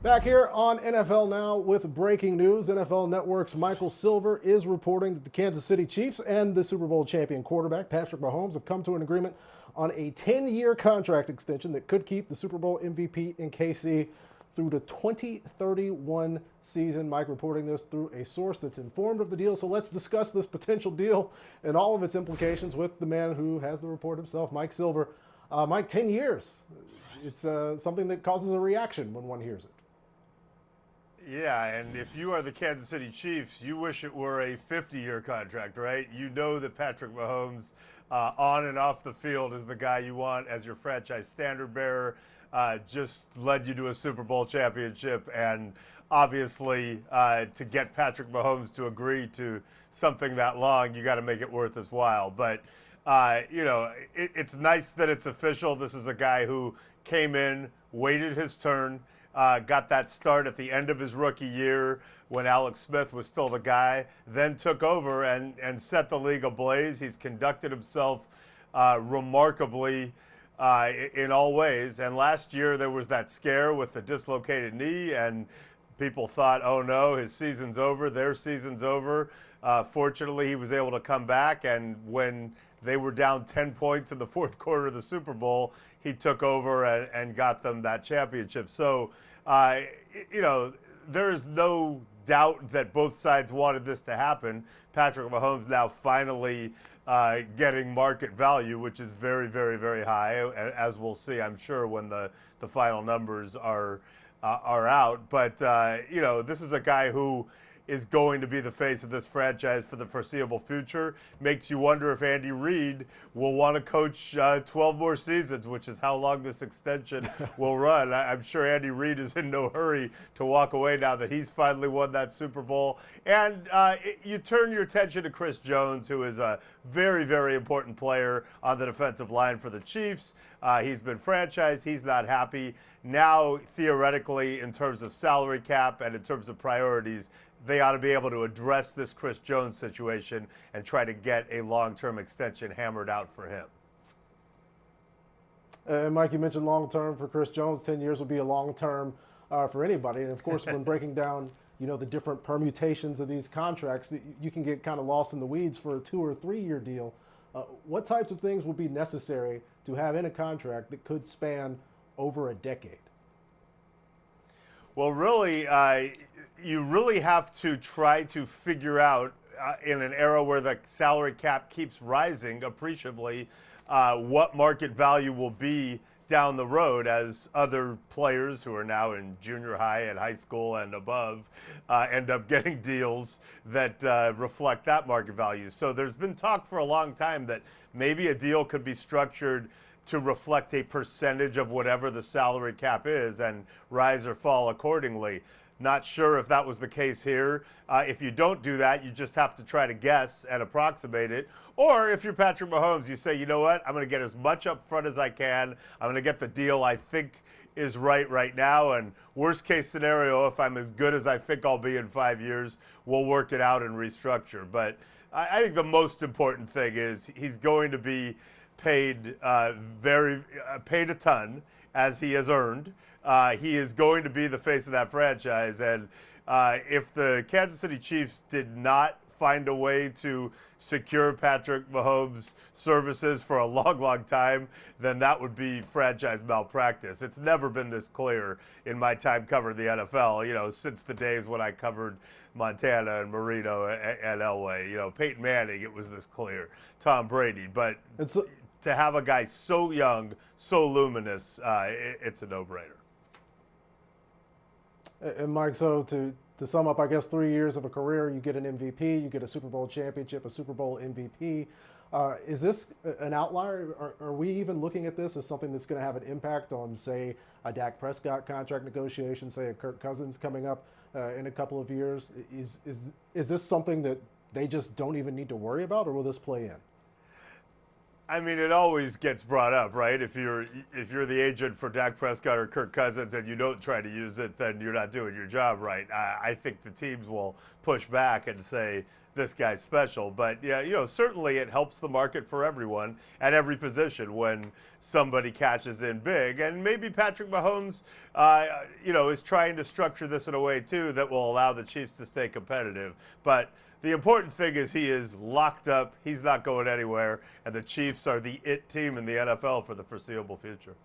Back here on NFL Now with breaking news. NFL Network's Michael Silver is reporting that the Kansas City Chiefs and the Super Bowl champion quarterback Patrick Mahomes have come to an agreement on a 10-year contract extension that could keep the Super Bowl MVP in KC through the 2031 season. Mike reporting this through a source that's informed of the deal. So let's discuss this potential deal and all of its implications with the man who has the report himself, Mike Silver. Mike, 10 years. It's something that causes a reaction when one hears it. Yeah, and if you are the Kansas City Chiefs, you wish it were a 50-year contract, right? You know that Patrick Mahomes, on and off the field, is the guy you want as your franchise standard bearer. Just led you to a Super Bowl championship, and obviously, to get Patrick Mahomes to agree to something that long, you got to make it worth his while. But it's nice that it's official. This is a guy who came in, waited his turn. Got that start at the end of his rookie year when Alex Smith was still the guy, then took over and set the league ablaze. He's conducted himself remarkably in all ways. And last year there was that scare with the dislocated knee, and people thought, oh no, his season's over, their season's over. Fortunately, he was able to come back, and when they were down 10 points in the fourth quarter of the Super Bowl, he took over and got them that championship. So, there is no doubt that both sides wanted this to happen. Patrick Mahomes now finally getting market value, which is very, very, very high, as we'll see, I'm sure, when the final numbers are out. But, this is a guy who is going to be the face of this franchise for the foreseeable future. Makes you wonder if Andy Reid will want to coach 12 more seasons, which is how long this extension will run. I'm sure Andy Reid is in no hurry to walk away now that he's finally won that Super Bowl. And you turn your attention to Chris Jones, who is a very, very important player on the defensive line for the Chiefs. He's been franchised. He's not happy. Now, theoretically, in terms of salary cap and in terms of priorities, they ought to be able to address this Chris Jones situation and try to get a long-term extension hammered out for him. And Mike, you mentioned long-term for Chris Jones. 10 years would be a long-term for anybody. And of course, when breaking down, the different permutations of these contracts, you can get kind of lost in the weeds for a 2 or 3 year deal. What types of things would be necessary to have in a contract that could span over a decade? Well, really, you really have to try to figure out, in an era where the salary cap keeps rising appreciably, what market value will be down the road as other players who are now in junior high and high school and above end up getting deals that reflect that market value. So there's been talk for a long time that maybe a deal could be structured to reflect a percentage of whatever the salary cap is and rise or fall accordingly. Not sure if that was the case here. If you don't do that, you just have to try to guess and approximate it. Or if you're Patrick Mahomes, you say, you know what, I'm going to get as much up front as I can. I'm going to get the deal I think is right now. And worst case scenario, if I'm as good as I think I'll be in 5 years, we'll work it out and restructure. But I think the most important thing is he's going to be paid paid a ton, as he has earned. He is going to be the face of that franchise, and if the Kansas City Chiefs did not find a way to secure Patrick Mahomes' services for a long, long time, then that would be franchise malpractice. It's never been this clear in my time covering the NFL, since the days when I covered Montana and Marino and Elway. Peyton Manning, it was this clear. Tom Brady. But to have a guy so young, so luminous, it's a no-brainer. And Mike, so to sum up, I guess 3 years of a career, you get an MVP, you get a Super Bowl championship, a Super Bowl MVP. Is this an outlier? Are we even looking at this as something that's going to have an impact on, say, a Dak Prescott contract negotiation, say a Kirk Cousins coming up in a couple of years? Is this something that they just don't even need to worry about, or will this play in? I mean, it always gets brought up, right? If you're the agent for Dak Prescott or Kirk Cousins and you don't try to use it, then you're not doing your job right. I think the teams will push back and say, this guy's special. But yeah, certainly it helps the market for everyone at every position when somebody catches in big. And maybe Patrick Mahomes, is trying to structure this in a way too that will allow the Chiefs to stay competitive. But the important thing is he is locked up. He's not going anywhere, and the Chiefs are the it team in the NFL for the foreseeable future.